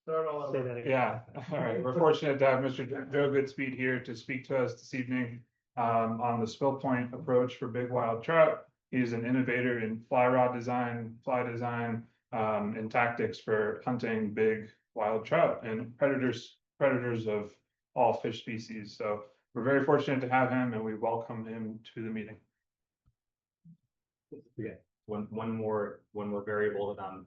Start all Say over. that again. Yeah, all right. We're fortunate to have Mr. Joe Goodspeed here to speak to us this evening on the spill point approach for big wild trout. He's an innovator in fly rod design, fly design, and tactics for hunting big wild trout and predators of all fish species. So we're very fortunate to have him, and we welcome him to the meeting. Okay, one more variable that I'm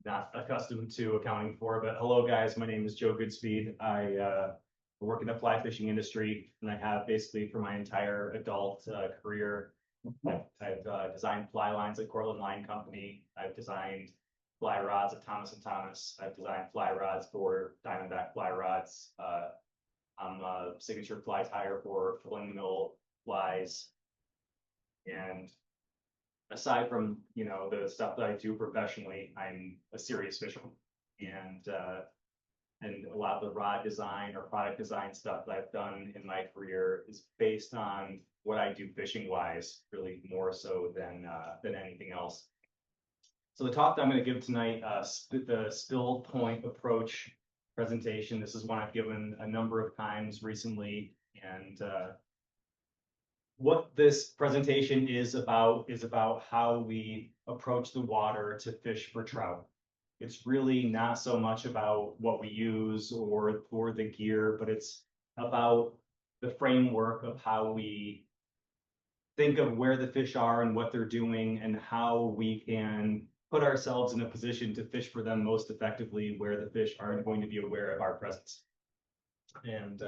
not accustomed to accounting for. But hello, guys. My name is Joe Goodspeed. I work in the fly fishing industry, and I have basically for my entire adult career. I've designed fly lines at Cortland Line Company. I've designed fly rods at Thomas and Thomas. I've designed fly rods for Diamondback Fly Rods. I'm a signature fly tire for filling mill flies. And aside from, you know, the stuff that I do professionally, I'm a serious fisherman. And a lot of the rod design or product design stuff that I've done in my career is based on what I do fishing wise, really more so than anything else. So the talk that I'm going to give tonight, the spill point approach presentation. This is one I've given a number of times recently, and what this presentation is about how we approach the water to fish for trout. It's really not so much about what we use or the gear, but it's about the framework of how we think of where the fish are and what they're doing and how we can put ourselves in a position to fish for them most effectively where the fish aren't going to be aware of our presence. And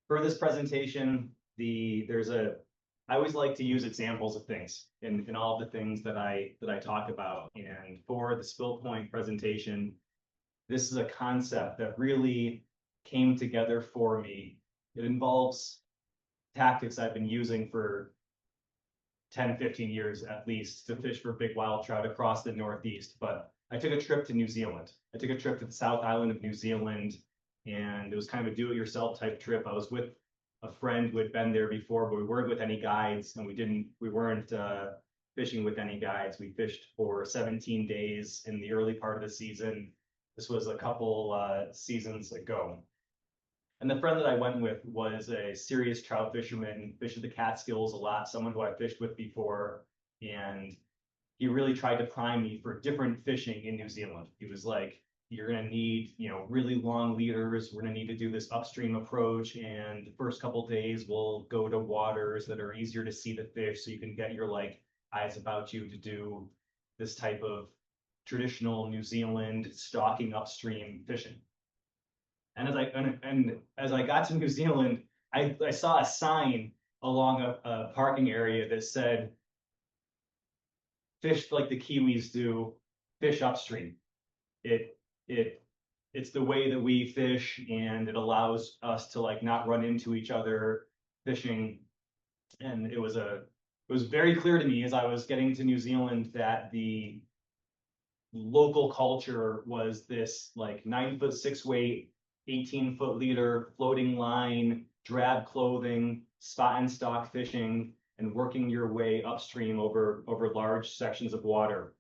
for this presentation, I always like to use examples of things in all the things that I talk about. And for the spill point presentation, this is a concept that really came together for me. It involves tactics I've been using for 10, 15 years at least to fish for big wild trout across the Northeast. But I took a trip to New Zealand. I took a trip to the South Island of New Zealand, and it was kind of a do-it-yourself type trip. I was with a friend who had been there before, but we weren't with any guides, and we weren't fishing with any guides. We fished for 17 days in the early part of the season. This was a couple seasons ago. And the friend that I went with was a serious trout fisherman, fished the Catskills a lot, someone who I fished with before. And he really tried to prime me for different fishing in New Zealand. He was like, you're going to need, you know, really long leaders. We're going to need to do this upstream approach. And the first couple of days, we'll go to waters that are easier to see the fish so you can get your like eyes about you to do this type of traditional New Zealand stalking upstream fishing. And as I got to New Zealand, I saw a sign along a parking area that said, fish like the Kiwis do, fish upstream. It's the way that we fish, and it allows us to like not run into each other fishing. And it was very clear to me as I was getting to New Zealand that the local culture was this like 9'6" weight, 18-foot leader, floating line, drab clothing, spot and stock fishing, and working your way upstream over large sections of water.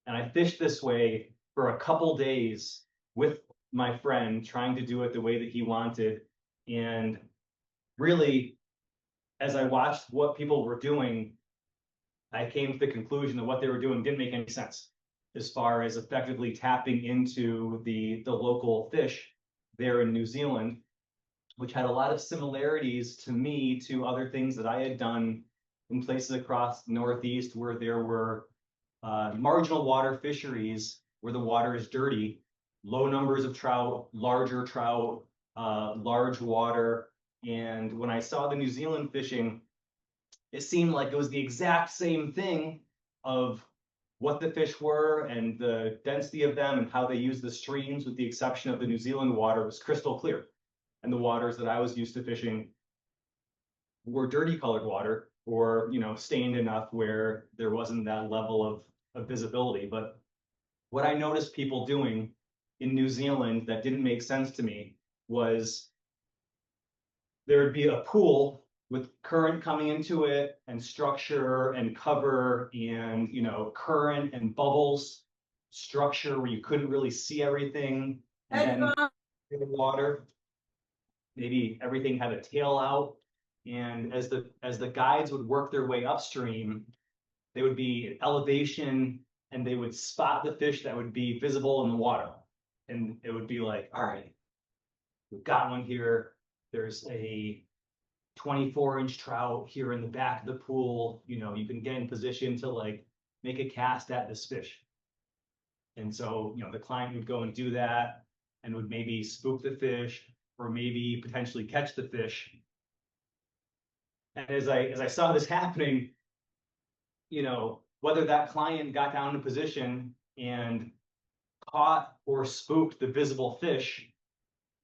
And I fished this way for a couple days with my friend, trying to do it the way that he wanted. And really, as I watched what people were doing, I came to the conclusion that what they were doing didn't make any sense as far as effectively tapping into the local fish there in New Zealand, which had a lot of similarities to me to other things that I had done in places across the Northeast where there were marginal water fisheries where the water is dirty, low numbers of trout, larger trout, large water. And when I saw the New Zealand fishing, it seemed like it was the exact same thing of what the fish were and the density of them and how they use the streams, with the exception of the New Zealand water was crystal clear. And the waters that I was used to fishing were dirty colored water, or, you know, stained enough where there wasn't that level of visibility. But what I noticed people doing in New Zealand that didn't make sense to me was there would be a pool with current coming into it and structure and cover and, you know, current and bubbles. structure where you couldn't really see everything. And then in the water, maybe everything had a tail out. And as the guides would work their way upstream, they would be at elevation and they would spot the fish that would be visible in the water. And it would be like, all right, we've got one here. There's a 24-inch trout here in the back of the pool. You know, you can get in position to like make a cast at this fish. And so, you know, the client would go and do that and would maybe spook the fish or maybe potentially catch the fish. And as I saw this happening, you know, whether that client got down in position and caught or spooked the visible fish,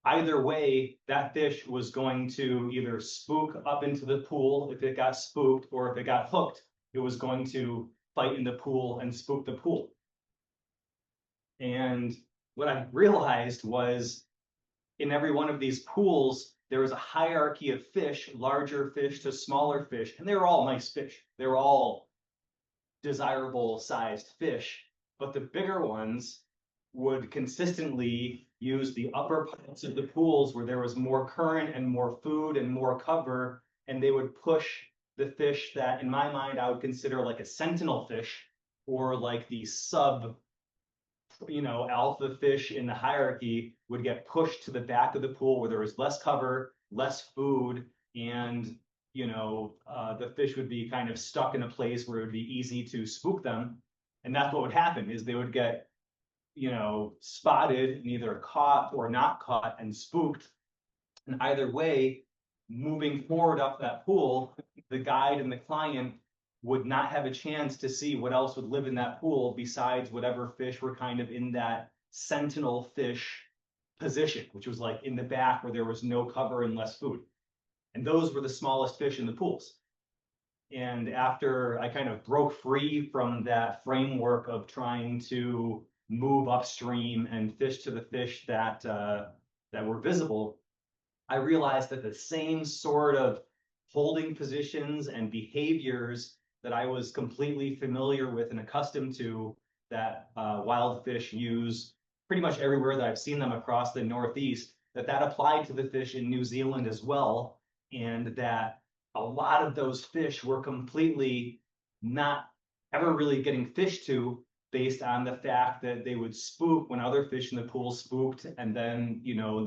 either way, that fish was going to either spook up into the pool if it got spooked, or if it got hooked, it was going to fight in the pool and spook the pool. And what I realized was in every one of these pools, there was a hierarchy of fish, larger fish to smaller fish, and they were all nice fish. They were all desirable sized fish, but the bigger ones would consistently use the upper parts of the pools where there was more current and more food and more cover, and they would push the fish that in my mind I would consider like a sentinel fish or like the sub, you know, alpha fish in the hierarchy would get pushed to the back of the pool where there was less cover, less food, and you know, the fish would be kind of stuck in a place where it would be easy to spook them. And that's what would happen is they would get, you know, spotted and either caught or not caught and spooked. And either way, moving forward up that pool, the guide and the client would not have a chance to see what else would live in that pool besides whatever fish were kind of in that sentinel fish position, which was like in the back where there was no cover and less food. And those were the smallest fish in the pools. And after I kind of broke free from that framework of trying to move upstream and fish to the fish that were visible, I realized that the same sort of holding positions and behaviors that I was completely familiar with and accustomed to that wild fish use pretty much everywhere that I've seen them across the Northeast, that applied to the fish in New Zealand as well. And that a lot of those fish were completely not ever really getting fished to based on the fact that they would spook when other fish in the pool spooked, and then, you know,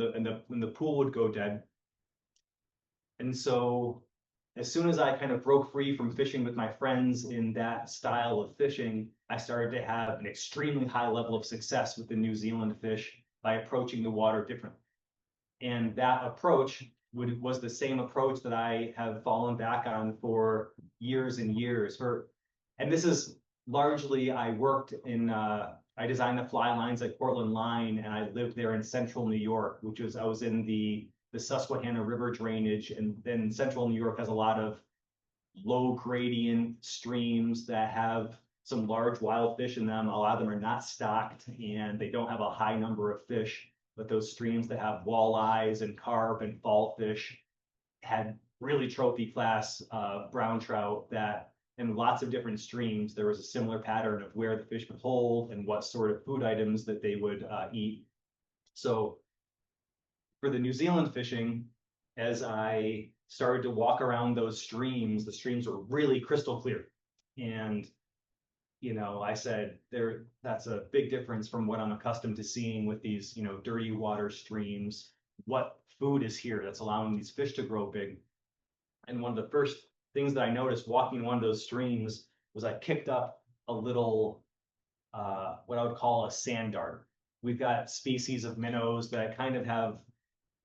when the pool would go dead. And so as soon as I kind of broke free from fishing with my friends in that style of fishing, I started to have an extremely high level of success with the New Zealand fish by approaching the water differently. And that approach was the same approach that I have fallen back on for years and years. And this is largely, I worked in, I designed the fly lines at Portland Line, and I lived there in central New York, I was in the Susquehanna River drainage, and then central New York has a lot of low gradient streams that have some large wild fish in them. A lot of them are not stocked and they don't have a high number of fish. But those streams that have walleyes and carp and fall fish had really trophy class brown trout that in lots of different streams, there was a similar pattern of where the fish would hold and what sort of food items that they would eat. So for the New Zealand fishing, as I started to walk around those streams, the streams were really crystal clear. And you know, I said that's a big difference from what I'm accustomed to seeing with these, you know, dirty water streams. What food is here that's allowing these fish to grow big? And one of the first things that I noticed walking one of those streams was I picked up a little, what I would call a sand dart. We've got species of minnows that kind of have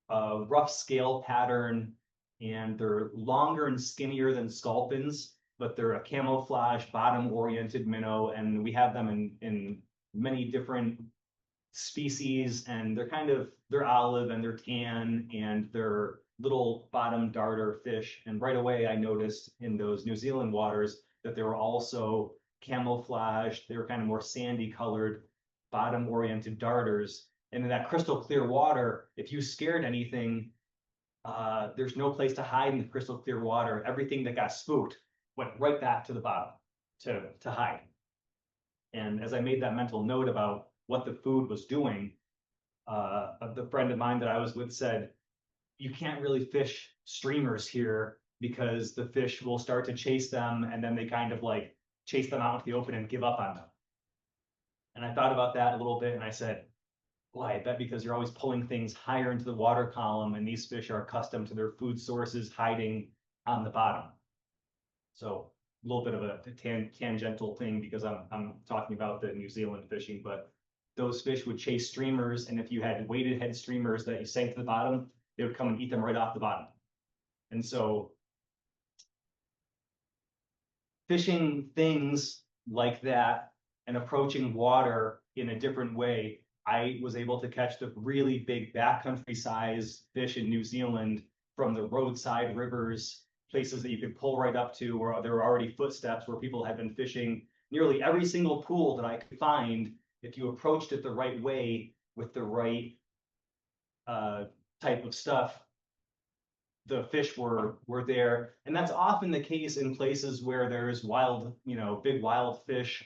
a rough scale pattern, and they're longer and skinnier than sculpins, but they're a camouflage bottom-oriented minnow, and we have them in many different species, and they're olive and they're tan, and they're little bottom darter fish. And right away, I noticed in those New Zealand waters that they were also camouflaged. They were kind of more sandy colored, bottom-oriented darters. And in that crystal clear water, if you scared anything, there's no place to hide in the crystal clear water. Everything that got spooked went right back to the bottom to hide. And as I made that mental note about what the food was doing, the friend of mine that I was with said, you can't really fish streamers here because the fish will start to chase them and then they kind of like chase them out into the open and give up on them. And I thought about that a little bit and I said, well, I bet because you're always pulling things higher into the water column and these fish are accustomed to their food sources hiding on the bottom. So a little bit of a tangential thing because I'm talking about the New Zealand fishing, but those fish would chase streamers, and if you had weighted head streamers that you sank to the bottom, they would come and eat them right off the bottom. And so fishing things like that and approaching water in a different way, I was able to catch the really big backcountry size fish in New Zealand from the roadside rivers, places that you could pull right up to where there were already footsteps where people had been fishing. Nearly every single pool that I could find, if you approached it the right way with the right type of stuff, the fish were there. And that's often the case in places where there's wild, big wild fish.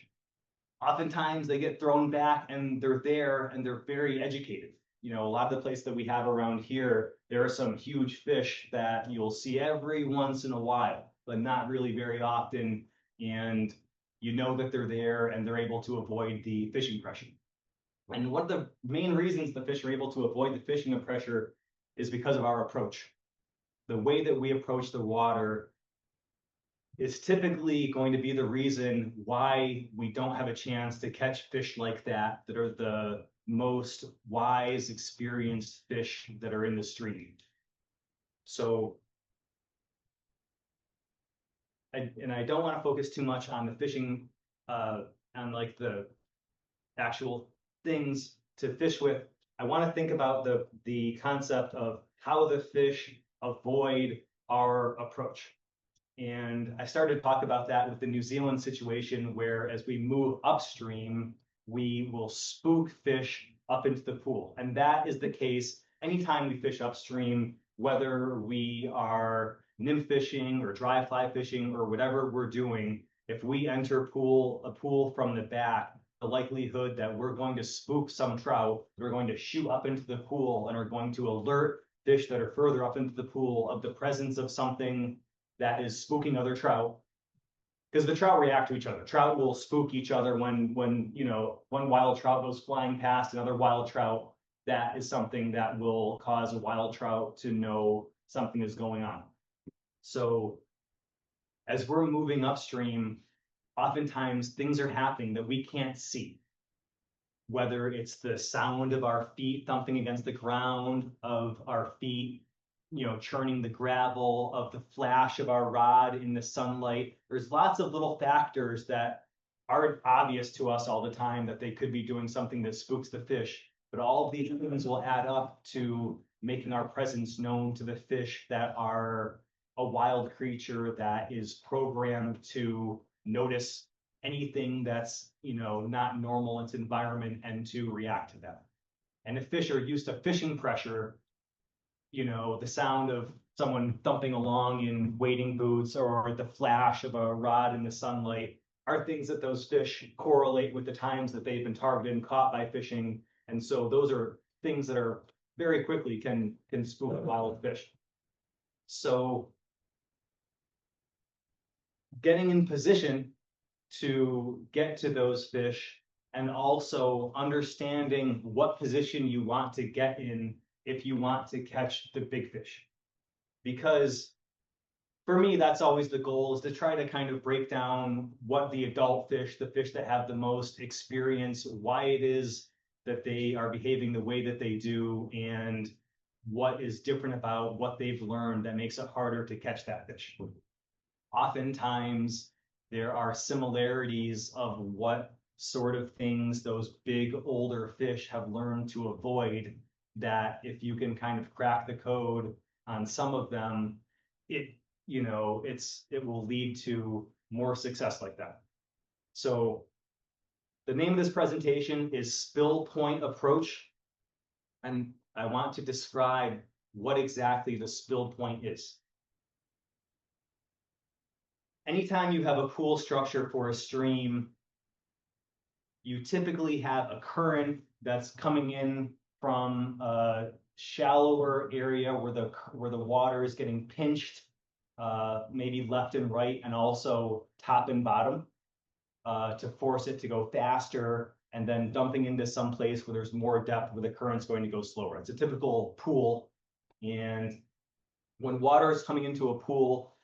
Oftentimes they get thrown back and they're there and they're very educated. A lot of the places that we have around here, there are some huge fish that you'll see every once in a while, but not really very often. And you know that they're there and they're able to avoid the fishing pressure. And one of the main reasons the fish are able to avoid the fishing pressure is because of our approach. The way that we approach the water is typically going to be the reason why we don't have a chance to catch fish like that are the most wise, experienced fish that are in the stream. So, I don't want to focus too much on the fishing, on like the actual things to fish with. I want to think about the concept of how the fish avoid our approach. And I started to talk about that with the New Zealand situation, where as we move upstream, we will spook fish up into the pool. And that is the case anytime we fish upstream, whether we are nymph fishing or dry fly fishing or whatever we're doing. If we enter a pool from the back, the likelihood that we're going to spook some trout, we're going to shoot up into the pool and are going to alert fish that are further up into the pool of the presence of something that is spooking other trout, because the trout react to each other. Trout will spook each other when one wild trout goes flying past another wild trout. That is something that will cause a wild trout to know something is going on. So as we're moving upstream, oftentimes things are happening that we can't see. Whether it's the sound of our feet thumping against the ground, of our feet churning the gravel, of the flash of our rod in the sunlight. There's lots of little factors that aren't obvious to us all the time that they could be doing something that spooks the fish. But all of these things will add up to making our presence known to the fish that are a wild creature that is programmed to notice anything that's not normal in its environment and to react to that. And if fish are used to fishing pressure, the sound of someone thumping along in wading boots or the flash of a rod in the sunlight are things that those fish correlate with the times that they've been targeted and caught by fishing. And so those are things that are very quickly can spook wild fish. So getting in position to get to those fish and also understanding what position you want to get in if you want to catch the big fish. Because for me, that's always the goal, is to try to kind of break down what the adult fish, the fish that have the most experience, why it is that they are behaving the way that they do, and what is different about what they've learned that makes it harder to catch that fish. Oftentimes, there are similarities of what sort of things those big older fish have learned to avoid, that if you can kind of crack the code on some of them, it will lead to more success like that. So the name of this presentation is Spill Point Approach, and I want to describe what exactly the spill point is. Anytime you have a pool structure for a stream, you typically have a current that's coming in from a shallower area where the water is getting pinched, maybe left and right, and also top and bottom, to force it to go faster, and then dumping into some place where there's more depth where the current's going to go slower. It's a typical pool. And when water is coming into a pool,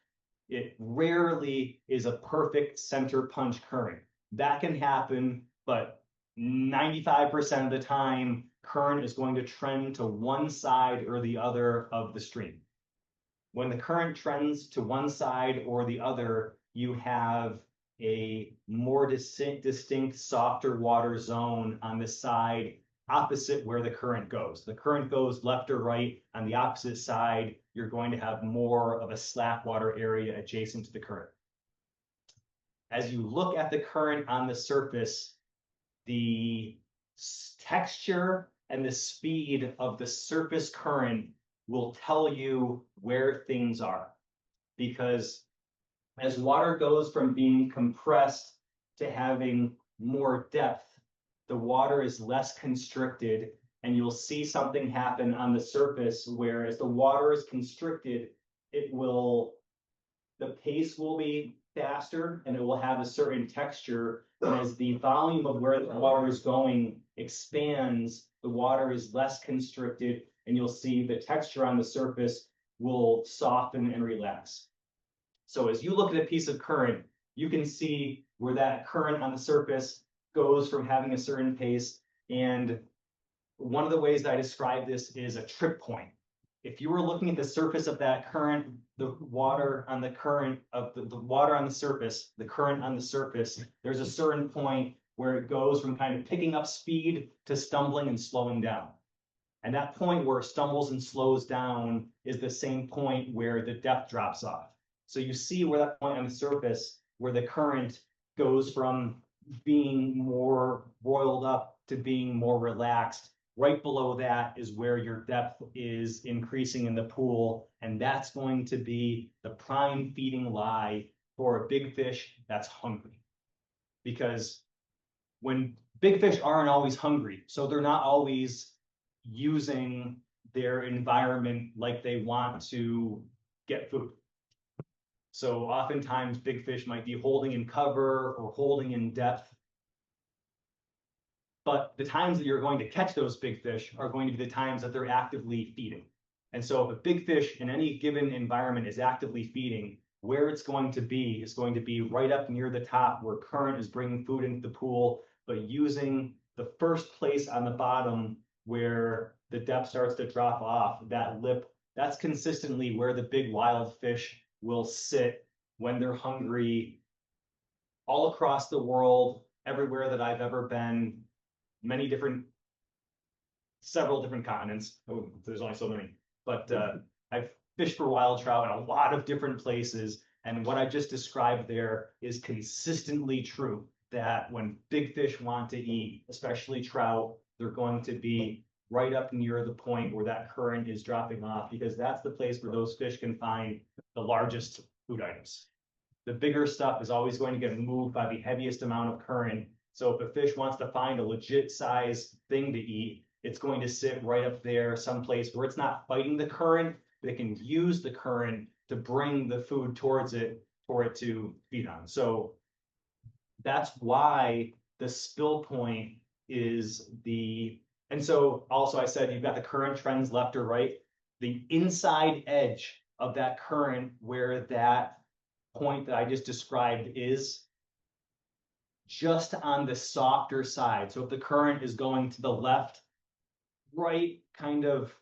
it rarely is a perfect center punch current. That can happen, but 95% of the time, current is going to trend to one side or the other of the stream. When the current trends to one side or the other, you have a more distinct, softer water zone on the side opposite where the current goes. The current goes left or right. On the opposite side, you're going to have more of a slack water area adjacent to the current. As you look at the current on the surface, the texture and the speed of the surface current will tell you where things are. Because as water goes from being compressed to having more depth, the water is less constricted, and you'll see something happen on the surface where as the water is constricted, the pace will be faster and it will have a certain texture. And as the volume of where the water is going expands, the water is less constricted, and you'll see the texture on the surface will soften and relax. So as you look at a piece of current, you can see where that current on the surface goes from having a certain pace. And one of the ways that I describe this is a trip point. If you were looking at the surface of that current, the water on the current of the water on the surface, the current on the surface, there's a certain point where it goes from kind of picking up speed to stumbling and slowing down. And that point where it stumbles and slows down is the same point where the depth drops off. So you see where that point on the surface, where the current goes from being more boiled up to being more relaxed. Right below that is where your depth is increasing in the pool. And that's going to be the prime feeding lie for a big fish that's hungry. Because when big fish aren't always hungry, so they're not always using their environment like they want to get food. So oftentimes big fish might be holding in cover or holding in depth. But the times that you're going to catch those big fish are going to be the times that they're actively feeding. And so if a big fish in any given environment is actively feeding, where it's going to be is going to be right up near the top where current is bringing food into the pool, but using the first place on the bottom where the depth starts to drop off, that lip, that's consistently where the big wild fish will sit when they're hungry all across the world, everywhere that I've ever been, several different continents. Oh, there's only so many, but I've fished for wild trout in a lot of different places. And what I just described there is consistently true, that when big fish want to eat, especially trout, they're going to be right up near the point where that current is dropping off, because that's the place where those fish can find the largest food items. The bigger stuff is always going to get moved by the heaviest amount of current. So if a fish wants to find a legit size thing to eat, it's going to sit right up there, someplace where it's not fighting the current, but it can use the current to bring the food towards it for it to feed on. So that's why the spill point is and so also I said, you've got the current trends left or right. The inside edge of that current where that point that I just described is just on the softer side. So if the current is going to the left, right, kind of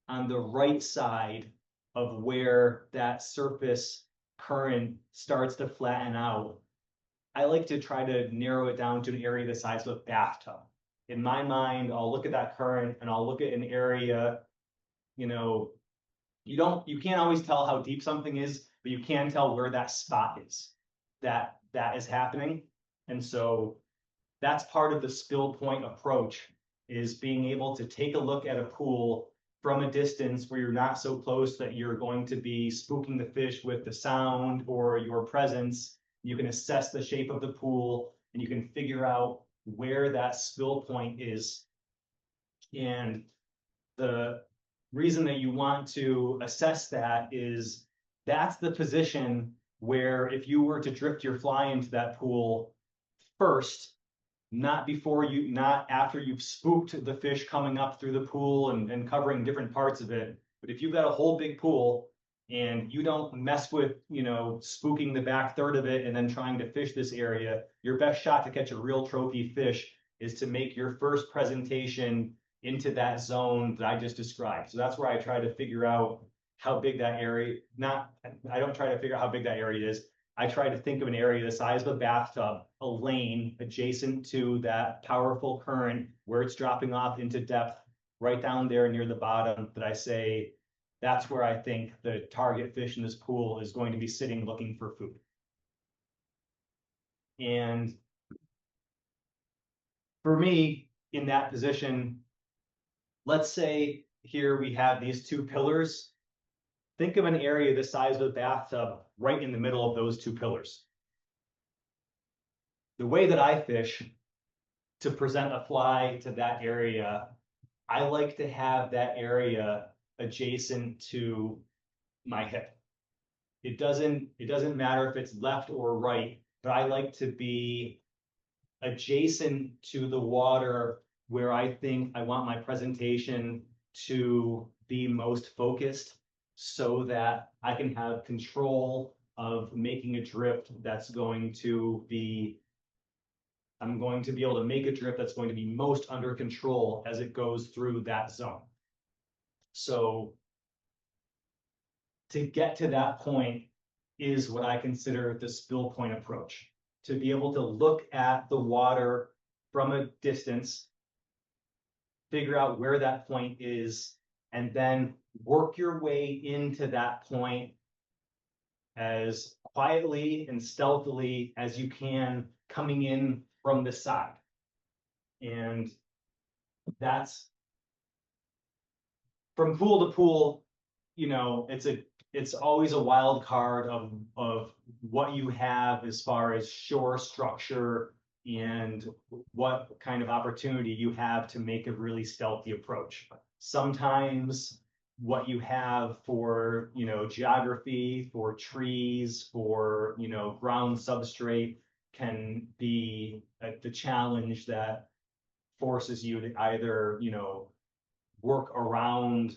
on the right side of where that surface current starts to flatten out, I like to try to narrow it down to an area the size of a bathtub. In my mind, I'll look at that current and I'll look at an area, you can't always tell how deep something is, but you can tell where that spot is that is happening. And so that's part of the spill point approach, is being able to take a look at a pool from a distance where you're not so close that you're going to be spooking the fish with the sound or your presence. You can assess the shape of the pool. and you can figure out where that spill point is. And the reason that you want to assess that is that's the position where if you were to drift your fly into that pool first, not after you've spooked the fish coming up through the pool and covering different parts of it, but if you've got a whole big pool and you don't mess with, spooking the back third of it and then trying to fish this area, your best shot to catch a real trophy fish is to make your first presentation into that zone that I just described. So that's where I try to figure out how big that area, I don't try to figure out how big that area is. I try to think of an area the size of a bathtub, a lane adjacent to that powerful current where it's dropping off into depth right down there near the bottom, that I say, that's where I think the target fish in this pool is going to be sitting looking for food. And for me, in that position, let's say here we have these two pillars. Think of an area the size of a bathtub right in the middle of those two pillars. The way that I fish to present a fly to that area, I like to have that area adjacent to my hip. It doesn't matter if it's left or right, but I like to be adjacent to the water where I think I want my presentation to be most focused, so that I can have control of making a drift that's going to be, I'm going to be able to make a drift that's going to be most under control as it goes through that zone. So to get to that point is what I consider the spill point approach. To be able to look at the water from a distance, figure out where that point is, and then work your way into that point as quietly and stealthily as you can, coming in from the side. And that's from pool to pool, it's always a wild card of what you have as far as shore structure and what kind of opportunity you have to make a really stealthy approach. Sometimes what you have for, geography, for trees, for, ground substrate can be the challenge that forces you to either, work around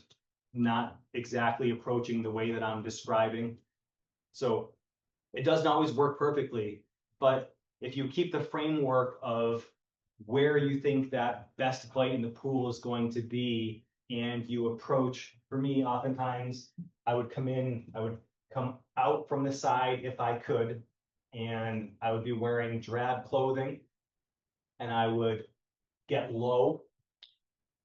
not exactly approaching the way that I'm describing. So it doesn't always work perfectly, but if you keep the framework of where you think that best bite in the pool is going to be, and you approach, for me, oftentimes I would come out from the side if I could, and I would be wearing drab clothing, and I would get low.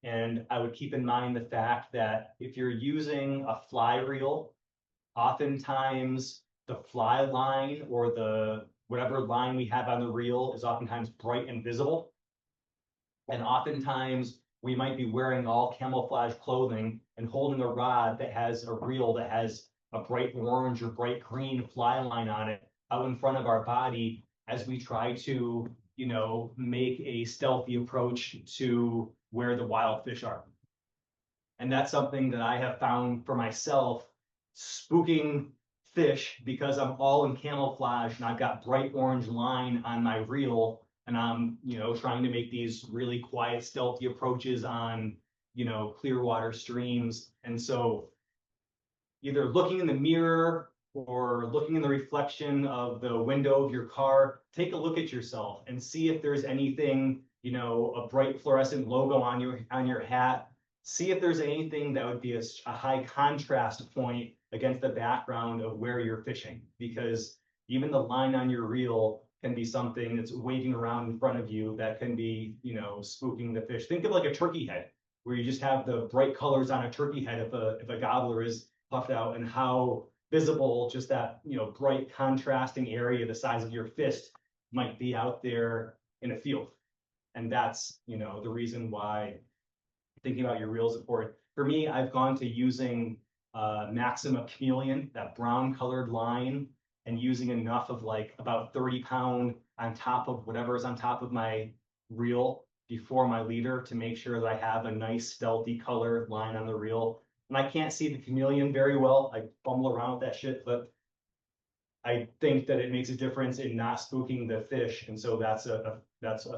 And I would keep in mind the fact that if you're using a fly reel, oftentimes the fly line or the whatever line we have on the reel is oftentimes bright and visible. And oftentimes we might be wearing all camouflage clothing and holding a rod that has a reel that has a bright orange or bright green fly line on it out in front of our body as we try to, make a stealthy approach to where the wild fish are. And that's something that I have found for myself, spooking fish, because I'm all in camouflage and I've got bright orange line on my reel, and I'm, trying to make these really quiet, stealthy approaches on, clear water streams. And so either looking in the mirror or looking in the reflection of the window of your car, take a look at yourself and see if there's anything, a bright fluorescent logo on your hat. See if there's anything that would be a high contrast point against the background of where you're fishing, because even the line on your reel can be something that's waving around in front of you that can be, spooking the fish. Think of like a turkey head, where you just have the bright colors on a turkey head if a gobbler is puffed out, and how visible just that, bright contrasting area the size of your fist might be out there in a field. And that's, the reason why thinking about your reel is important. For me, I've gone to using Maxima Chameleon, that brown colored line, and using enough of like about 30-pound on top of whatever is on top of my reel before my leader to make sure that I have a nice stealthy color line on the reel. And I can't see the chameleon very well. I fumble around with that shit, but I think that it makes a difference in not spooking the fish. And so that's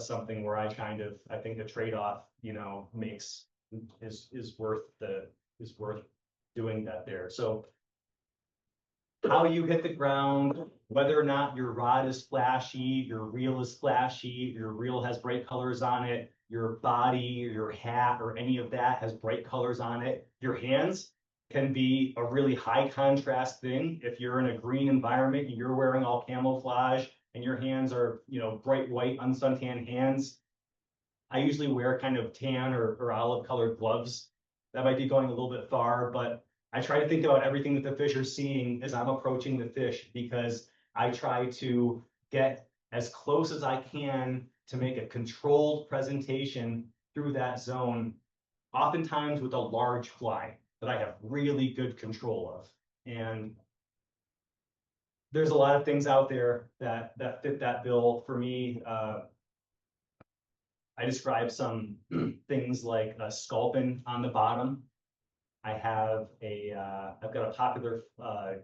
something where I think the trade-off, you know, is worth doing that there. So how you hit the ground, whether or not your rod is flashy, your reel is flashy, your reel has bright colors on it, your body, or your hat, or any of that has bright colors on it. Your hands can be a really high contrast thing. If you're in a green environment and you're wearing all camouflage and your hands are, you know, bright white, unsuntanned hands, I usually wear kind of tan or olive colored gloves. That might be going a little bit far, but I try to think about everything that the fish are seeing as I'm approaching the fish, because I try to get as close as I can to make a controlled presentation through that zone, oftentimes with a large fly that I have really good control of. And there's a lot of things out there that fit that bill for me. I describe some things like a sculpin on the bottom. I've got a popular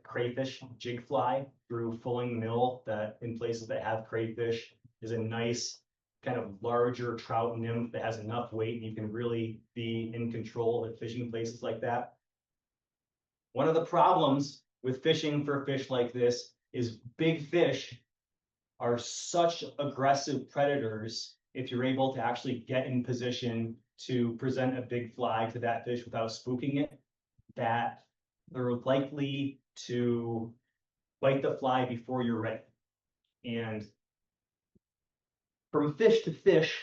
crayfish jig fly through Fulling Mill that in places that have crayfish is a nice kind of larger trout nymph that has enough weight and you can really be in control at fishing places like that. One of the problems with fishing for fish like this is big fish are such aggressive predators. If you're able to actually get in position to present a big fly to that fish without spooking it, that they're likely to bite the fly before you're ready. And from fish to fish,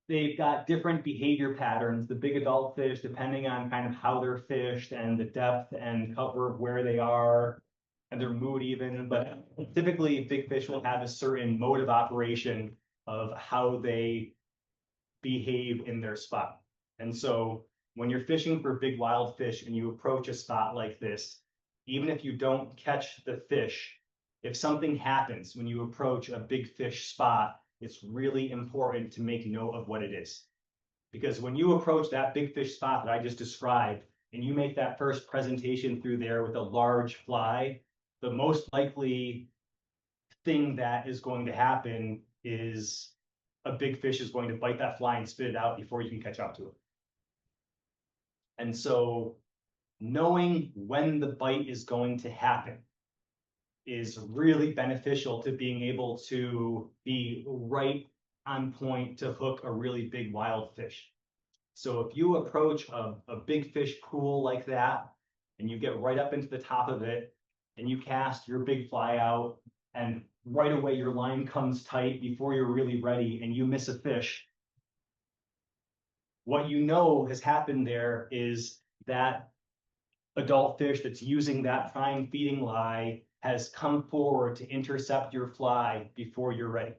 they've got different behavior patterns. The big adult fish, depending on kind of how they're fished and the depth and cover of where they are and their mood even, but typically big fish will have a certain mode of operation of how they behave in their spot. And so when you're fishing for big wild fish and you approach a spot like this, even if you don't catch the fish, if something happens when you approach a big fish spot, it's really important to make note of what it is. Because when you approach that big fish spot that I just described, and you make that first presentation through there with a large fly, the most likely thing that is going to happen is a big fish is going to bite that fly and spit it out before you can catch up to it. And so knowing when the bite is going to happen is really beneficial to being able to be right on point to hook a really big wild fish. So if you approach a big fish pool like that, and you get right up into the top of it, and you cast your big fly out, and right away your line comes tight before you're really ready, and you miss a fish, what you know has happened there is that adult fish that's using that prime feeding lie has come forward to intercept your fly before you're ready.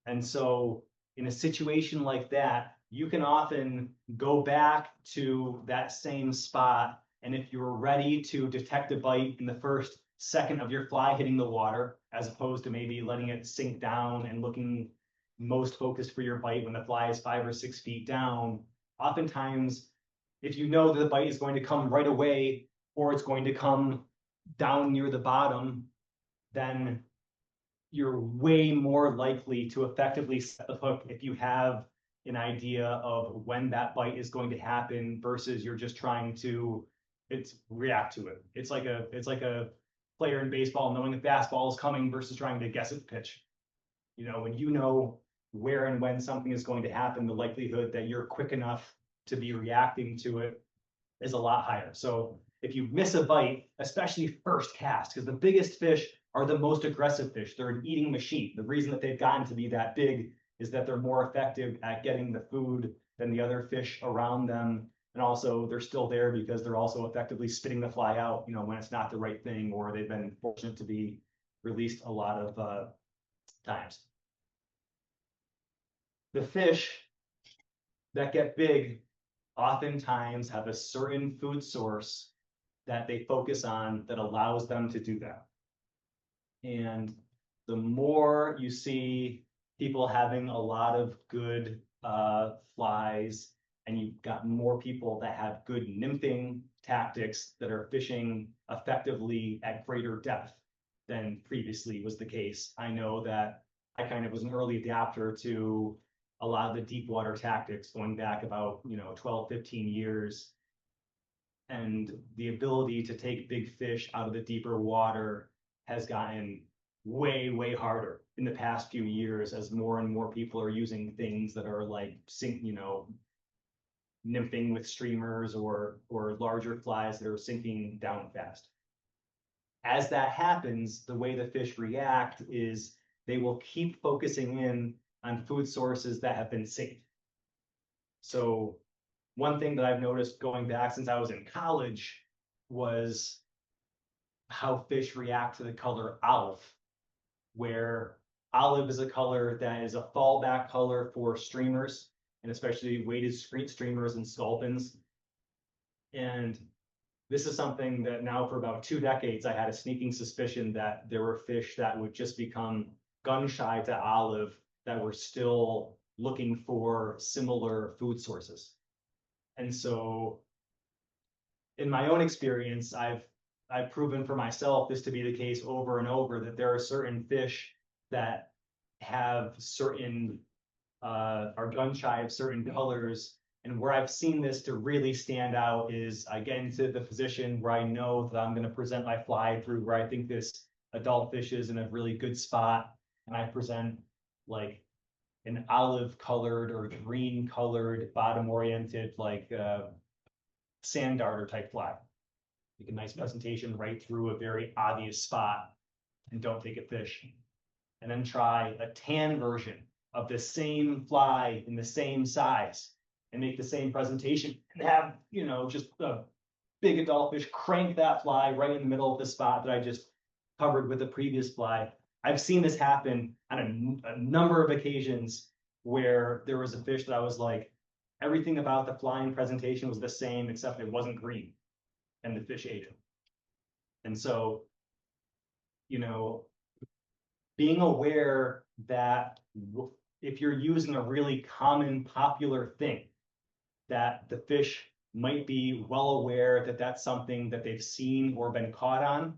And so in a situation like that, you can often go back to that same spot. And if you're ready to detect a bite in the first second of your fly hitting the water, as opposed to maybe letting it sink down and looking most focused for your bite when the fly is 5 or 6 feet down, oftentimes, if you know that the bite is going to come right away or it's going to come down near the bottom, then you're way more likely to effectively set the hook if you have an idea of when that bite is going to happen versus you're just trying to react to it. It's like a player in baseball knowing the fastball is coming versus trying to guess at the pitch. You know, when you know where and when something is going to happen, the likelihood that you're quick enough to be reacting to it is a lot higher. So if you miss a bite, especially first cast, because the biggest fish are the most aggressive fish. They're an eating machine. The reason that they've gotten to be that big is that they're more effective at getting the food than the other fish around them. And also they're still there because they're also effectively spitting the fly out, you know, when it's not the right thing, or they've been fortunate to be released a lot of times. The fish that get big oftentimes have a certain food source that they focus on that allows them to do that. And the more you see people having a lot of good flies, and you've got more people that have good nymphing tactics that are fishing effectively at greater depth than previously was the case. I know that I kind of was an early adapter to a lot of the deep water tactics going back about, 12, 15 years. And the ability to take big fish out of the deeper water has gotten way, way harder in the past few years as more and more people are using things that are like nymphing with streamers or larger flies that are sinking down fast. As that happens, the way the fish react is they will keep focusing in on food sources that have been safe. So one thing that I've noticed going back since I was in college was how fish react to the color olive, where olive is a color that is a fallback color for streamers, and especially weighted streamers and sculpins. And this is something that now for about 2 decades, I had a sneaking suspicion that there were fish that would just become gun shy to olive that were still looking for similar food sources. And so in my own experience, I've proven for myself this to be the case over and over, that there are certain fish that have certain are gun shy of certain colors. And where I've seen this to really stand out is I get into the position where I know that I'm going to present my fly through where I think this adult fish is in a really good spot. And I present like an olive colored or green colored bottom oriented, like sand darter type fly. Make a nice presentation right through a very obvious spot and don't take a fish. And then try a tan version of the same fly in the same size and make the same presentation and have, just a big adult fish crank that fly right in the middle of the spot that I just covered with the previous fly. I've seen this happen on a number of occasions where there was a fish that I was like, everything about the flying presentation was the same, except it wasn't green, and the fish ate it. And so, being aware that if you're using a really common, popular thing, that the fish might be well aware that that's something that they've seen or been caught on.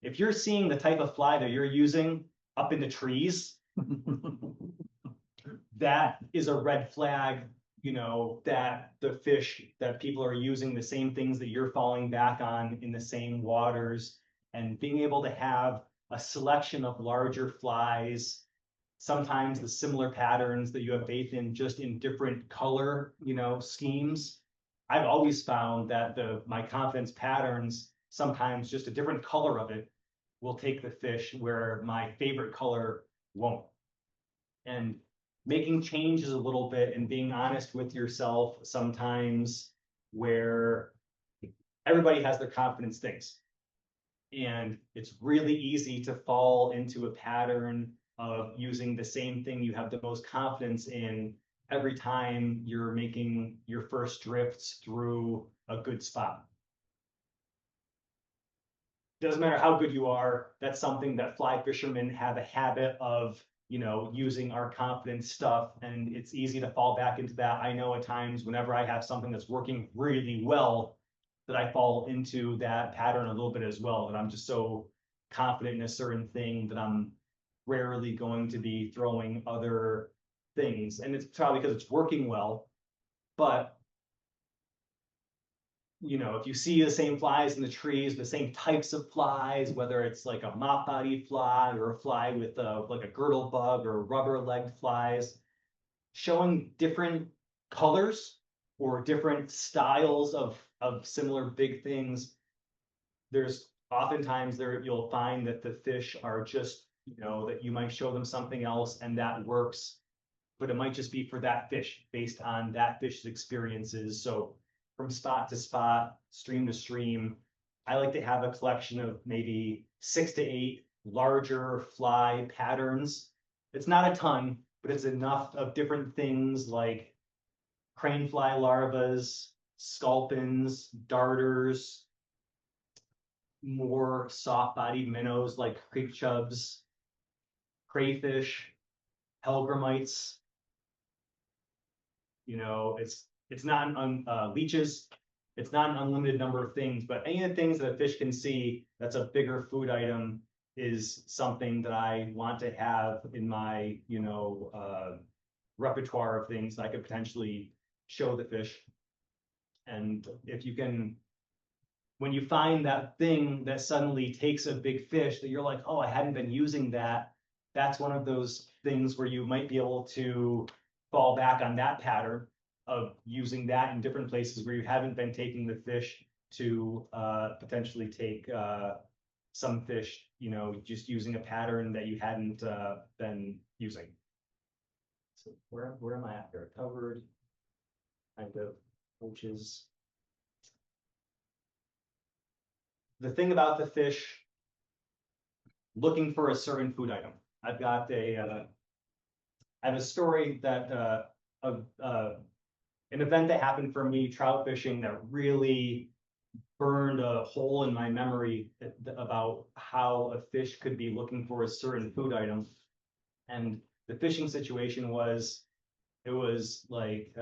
If you're seeing the type of fly that you're using up in the trees, that is a red flag, that the fish that people are using the same things that you're falling back on in the same waters, and being able to have a selection of larger flies, sometimes the similar patterns that you have faith in, just in different color, schemes. I've always found that my confidence patterns, sometimes just a different color of it will take the fish where my favorite color won't. And making changes a little bit and being honest with yourself sometimes, where everybody has their confidence things. And it's really easy to fall into a pattern of using the same thing you have the most confidence in every time you're making your first drifts through a good spot. Doesn't matter how good you are, that's something that fly fishermen have a habit of, using our confidence stuff, and it's easy to fall back into that. I know at times whenever I have something that's working really well, that I fall into that pattern a little bit as well, that I'm just so confident in a certain thing that I'm rarely going to be throwing other things. And it's probably because it's working well, but if you see the same flies in the trees, the same types of flies, whether it's like a mop-bodied fly or a fly with like a girdle bug or rubber-legged flies, showing different colors or different styles of similar big things, there's oftentimes you'll find that the fish are just, that you might show them something else and that works, but it might just be for that fish based on that fish's experiences. So from spot to spot, stream to stream, I like to have a collection of maybe 6 to 8 larger fly patterns. It's not a ton, but it's enough of different things like crane fly larvas, sculpins, darters, more soft-bodied minnows like creek chubs, crayfish, pelgramites. You know, it's not leeches. It's not an unlimited number of things, but any of the things that a fish can see that's a bigger food item is something that I want to have in my, repertoire of things that I could potentially show the fish. And if you can, when you find that thing that suddenly takes a big fish that you're like, oh, I hadn't been using that, that's one of those things where you might be able to fall back on that pattern of using that in different places where you haven't been taking the fish to potentially take some fish, just using a pattern that you hadn't been using. So where am I at here? Covered, kind of, which is the thing about the fish looking for a certain food item. I've got I have a story that of an event that happened for me trout fishing that really burned a hole in my memory about how a fish could be looking for a certain food item. And the fishing situation was, it was like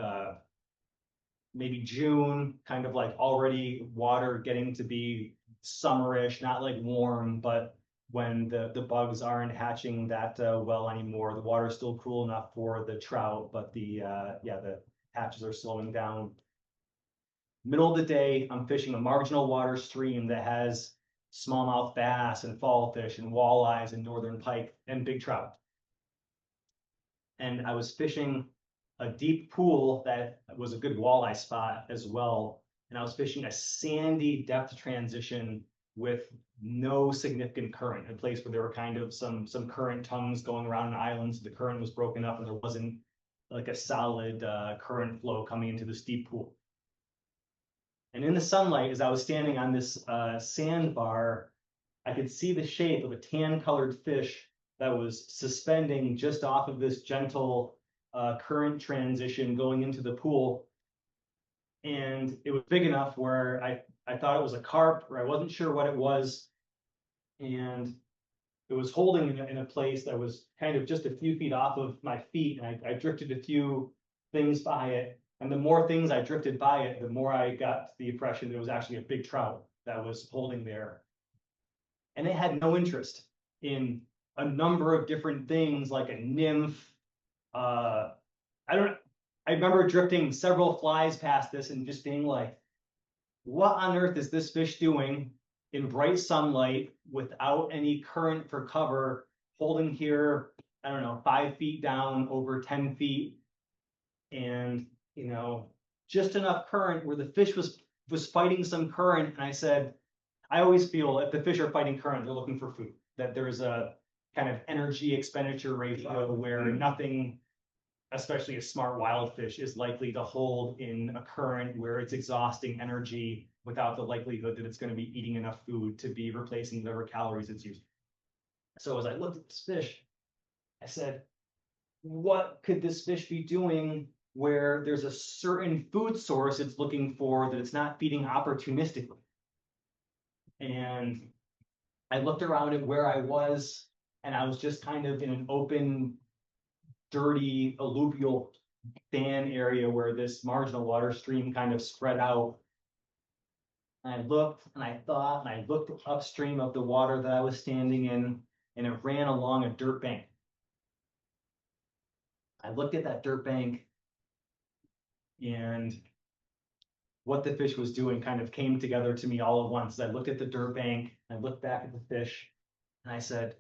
maybe June, kind of like already water getting to be summerish, not like warm, but when the bugs aren't hatching that well anymore. The water's still cool enough for the trout, but the hatches are slowing down. Middle of the day, I'm fishing a marginal water stream that has smallmouth bass and fall fish and walleyes and northern pike and big trout. And I was fishing a deep pool that was a good walleye spot as well. And I was fishing a sandy depth transition with no significant current, a place where there were kind of some current tongues going around an island. So the current was broken up and there wasn't like a solid current flow coming into the steep pool. And in the sunlight, as I was standing on this sandbar, I could see the shape of a tan-colored fish that was suspending just off of this gentle current transition going into the pool. And it was big enough where I thought it was a carp, or I wasn't sure what it was. And it was holding in a place that was kind of just a few feet off of my feet. And I drifted a few things by it. And the more things I drifted by it, the more I got the impression that it was actually a big trout that was holding there. And it had no interest in a number of different things like a nymph. I remember drifting several flies past this and just being like, what on earth is this fish doing in bright sunlight without any current for cover, holding here, I don't know, 5 feet down, over 10 feet, and just enough current where the fish was fighting some current. And I said, I always feel if the fish are fighting current, they're looking for food, that there's a kind of energy expenditure ratio where nothing, especially a smart wild fish, is likely to hold in a current where it's exhausting energy without the likelihood that it's going to be eating enough food to be replacing whatever calories it's using. So as I looked at this fish, I said, what could this fish be doing where there's a certain food source it's looking for that it's not feeding opportunistically? And I looked around at where I was, and I was just kind of in an open, dirty, alluvial fan area where this marginal water stream kind of spread out. And I looked and I thought, and I looked upstream of the water that I was standing in, and it ran along a dirt bank. I looked at that dirt bank, and what the fish was doing kind of came together to me all at once. I looked at the dirt bank, I looked back at the fish, and I said,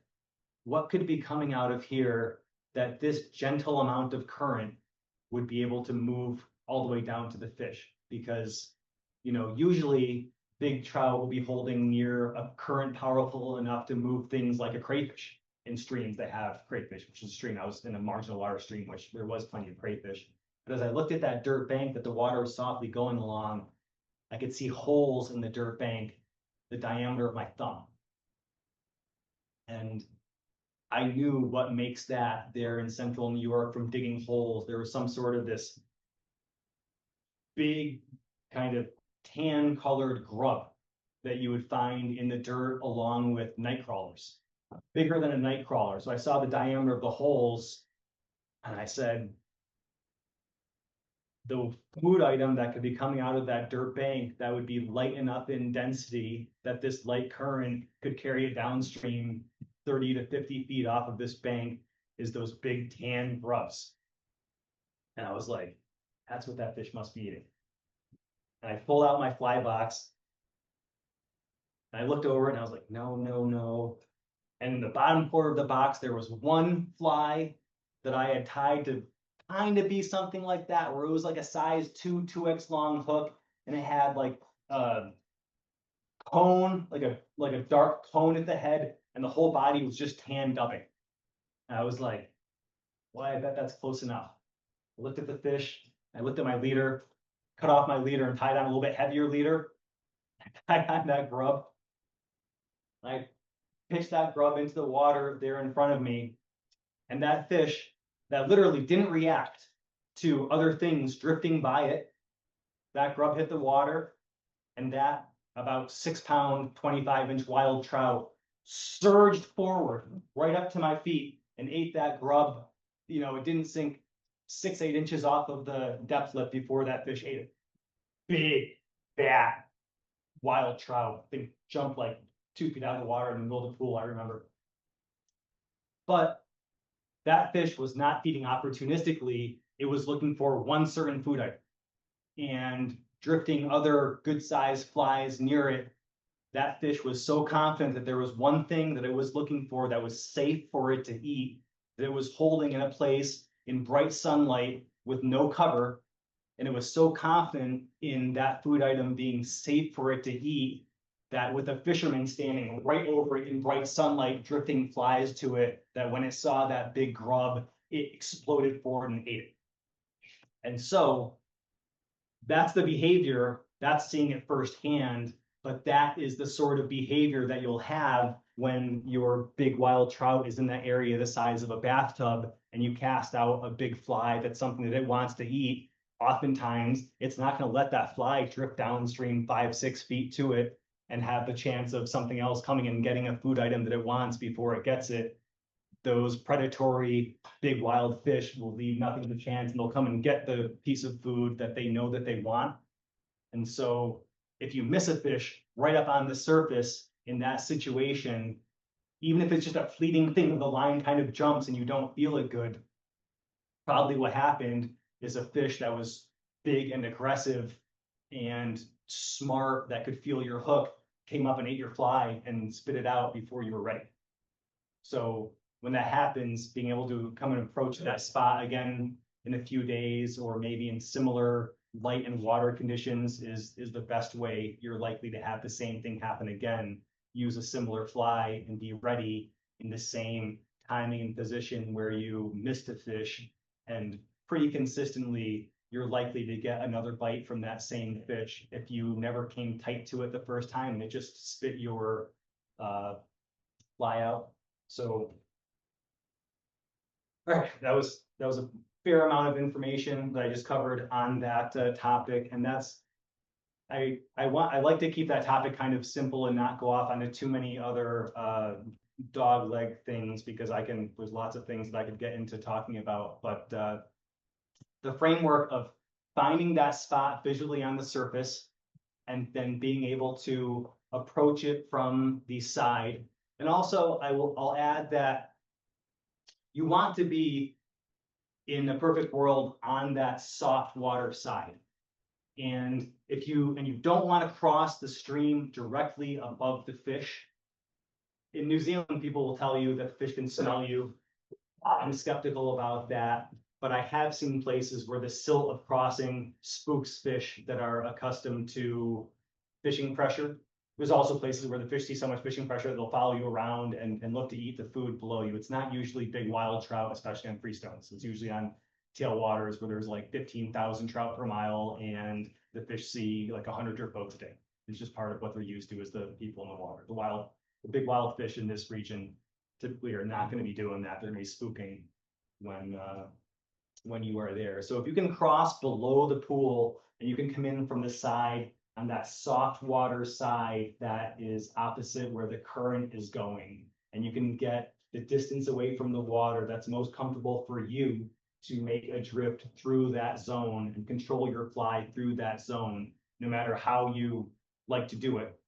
what could be coming out of here that this gentle amount of current would be able to move all the way down to the fish? Because, usually big trout will be holding near a current powerful enough to move things like a crayfish in streams that have crayfish, which is a stream. I was in a marginal water stream, which there was plenty of crayfish. But as I looked at that dirt bank that the water was softly going along, I could see holes in the dirt bank the diameter of my thumb. And I knew what makes that there in central New York from digging holes. There was some sort of this big kind of tan colored grub that you would find in the dirt along with night crawlers. bigger than a night crawler. So I saw the diameter of the holes and I said, the food item that could be coming out of that dirt bank that would be light enough in density that this light current could carry it downstream 30 to 50 feet off of this bank is those big tan grubs. And I was like, that's what that fish must be eating. And I pulled out my fly box and I looked over it and I was like, no, no, no. And in the bottom corner of the box, there was one fly that I had tied to kind of be something like that, where it was like a size 2x long hook, and it had like a cone, like a dark cone at the head, and the whole body was just tan dubbing. And I was like, well, I bet that's close enough. I looked at the fish, I looked at my leader, cut off my leader and tied on a little bit heavier leader. I tied on that grub. I pitched that grub into the water there in front of me, and that fish that literally didn't react to other things drifting by it, that grub hit the water, and that about 6-pound, 25-inch wild trout surged forward right up to my feet and ate that grub. You know, it didn't sink 6-8 inches off of the depth lip before that fish ate it. Big, fat, wild trout. I think jumped like 2 feet out of the water in the middle of the pool, I remember. But that fish was not feeding opportunistically. It was looking for one certain food item. And drifting other good-sized flies near it, that fish was so confident that there was one thing that it was looking for that was safe for it to eat, that it was holding in a place in bright sunlight with no cover. And it was so confident in that food item being safe for it to eat that with a fisherman standing right over it in bright sunlight, drifting flies to it, that when it saw that big grub, it exploded forward and ate it. And so that's the behavior, that's seeing it firsthand, but that is the sort of behavior that you'll have when your big wild trout is in that area the size of a bathtub and you cast out a big fly that's something that it wants to eat. Oftentimes, it's not going to let that fly drift downstream 5-6 feet to it and have the chance of something else coming and getting a food item that it wants before it gets it. Those predatory big wild fish will leave nothing to chance, and they'll come and get the piece of food that they know that they want. And so if you miss a fish right up on the surface in that situation, even if it's just a fleeting thing, the line kind of jumps and you don't feel it good, probably what happened is a fish that was big and aggressive and smart, that could feel your hook, came up and ate your fly and spit it out before you were ready. So when that happens, being able to come and approach that spot again in a few days, or maybe in similar light and water conditions, is the best way you're likely to have the same thing happen again. Use a similar fly and be ready in the same timing and position where you missed a fish, and pretty consistently you're likely to get another bite from that same fish if you never came tight to it the first time and it just spit your fly out. So, all right, that was a fair amount of information that I just covered on that topic, and that's I like to keep that topic kind of simple and not go off onto too many other dog leg things, because there's lots of things that I could get into talking about, but the framework of finding that spot visually on the surface and then being able to approach it from the side. And also I'll add that you want to be, in a perfect world, on that soft water side. And you don't want to cross the stream directly above the fish. In New Zealand, people will tell you that fish can smell you. I'm skeptical about that, but I have seen places where the silt of crossing spooks fish that are accustomed to fishing pressure. There's also places where the fish see so much fishing pressure, they'll follow you around and look to eat the food below you. It's not usually big wild trout, especially on freestones. It's usually on tailwaters where there's like 15,000 trout per mile and the fish see like 100 drift boats a day. It's just part of what they're used to as the people in the water. The big wild fish in this region typically are not going to be doing that. They're going to be spooking when you are there. So if you can cross below the pool and you can come in from the side, on that soft water side that is opposite where the current is going, and you can get the distance away from the water that's most comfortable for you to make a drift through that zone and control your fly through that zone, no matter how you like to do it.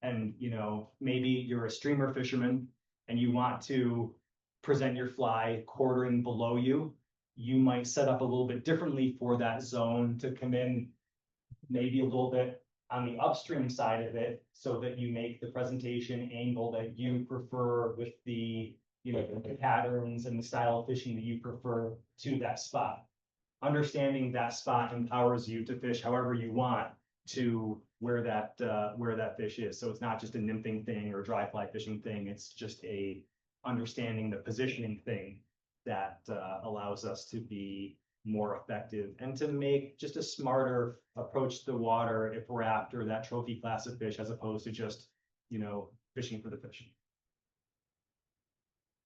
And, you know, maybe you're a streamer fisherman and you want to present your fly quartering below you. You might set up a little bit differently for that zone to come in maybe a little bit on the upstream side of it, so that you make the presentation angle that you prefer with the, you know, the patterns and the style of fishing that you prefer to that spot. Understanding that spot empowers you to fish however you want to where that fish is. So it's not just a nymphing thing or dry fly fishing thing. It's just a understanding the positioning thing that allows us to be more effective and to make just a smarter approach to the water if we're after that trophy class of fish, as opposed to just, you know, fishing for the fish.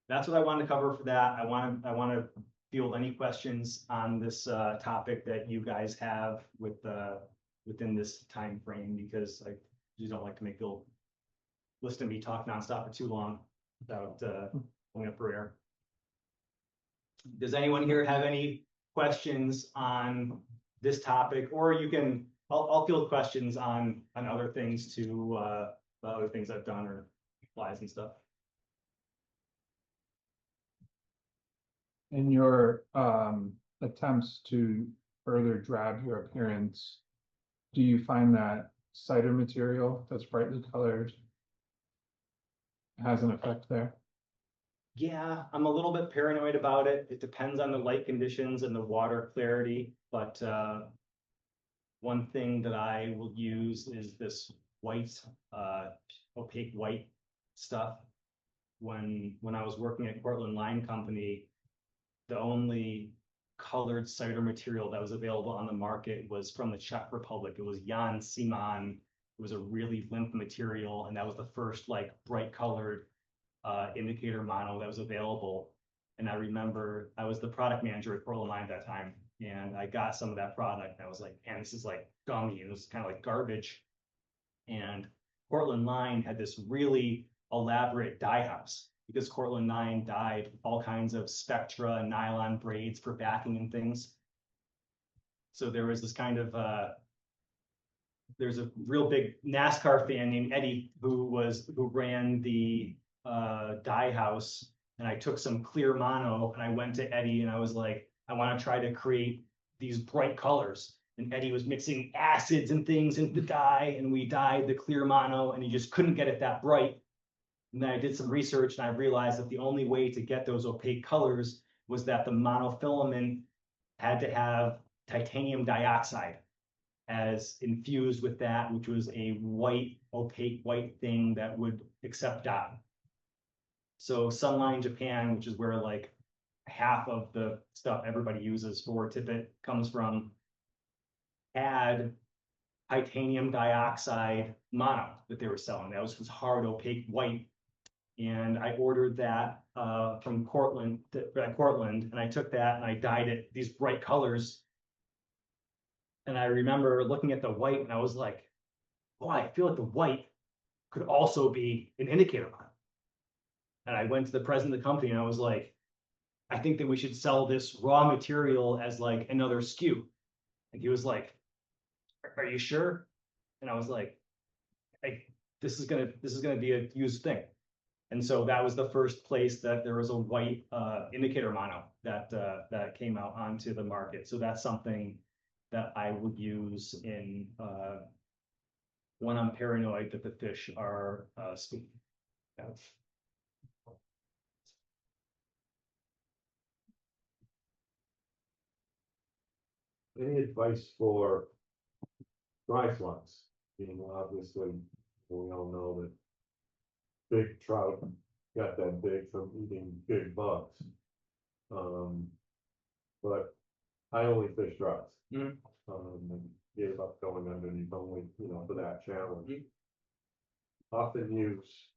That's what I wanted to cover for that. I want to field any questions on this topic that you guys have with within this time frame, because I just don't like to make people listen to me talk nonstop for too long without going up for air. Does anyone here have any questions on this topic? Or you can, I'll field questions on other things too, other things I've done or flies and stuff. In your attempts to further drab your appearance, do you find that cider material that's brightly colored has an effect there? Yeah, I'm a little bit paranoid about it. It depends on the light conditions and the water clarity, but one thing that I will use is this white, opaque white stuff. When I was working at Cortland Line Company, the only colored cider material that was available on the market was from the Czech Republic. It was Jan Simon. It was a really limp material, and that was the first like bright colored indicator mono that was available. And I remember I was the product manager at Cortland Line at that time, and I got some of that product. And I was like, man, this is like gummy, and it was kind of like garbage. And Cortland Line had this really elaborate dye house, because Cortland Line dyed all kinds of spectra and nylon braids for backing and things. So there was this kind of there's a real big NASCAR fan named Eddie who ran the dye house, and I took some clear mono and I went to Eddie and I was like, I want to try to create these bright colors. And Eddie was mixing acids and things into the dye, and we dyed the clear mono, and he just couldn't get it that bright. And then I did some research and I realized that the only way to get those opaque colors was that the monofilament had to have titanium dioxide as infused with that, which was a white, opaque white thing that would accept dye. So Sunline Japan, which is where like half of the stuff everybody uses for tippet comes from, had titanium dioxide mono that they were selling. That was hard, opaque white. And I ordered that from Cortland, and I took that and I dyed it these bright colors. And I remember looking at the white and I was like, oh, I feel like the white could also be an indicator mono. And I went to the president of the company and I was like, I think that we should sell this raw material as like another SKU. And he was like, are you sure? And I was like, this is gonna be a used thing. And so that was the first place that there was a white indicator mono that came out onto the market. So that's something that I would use in when I'm paranoid that the fish are spooky. Yeah. Any advice for dry flies? You know, obviously, we all know that big trout got that big from eating big bugs. But I only fish dries. Mhm. And gave up going underneath only, you know, for that challenge. Often use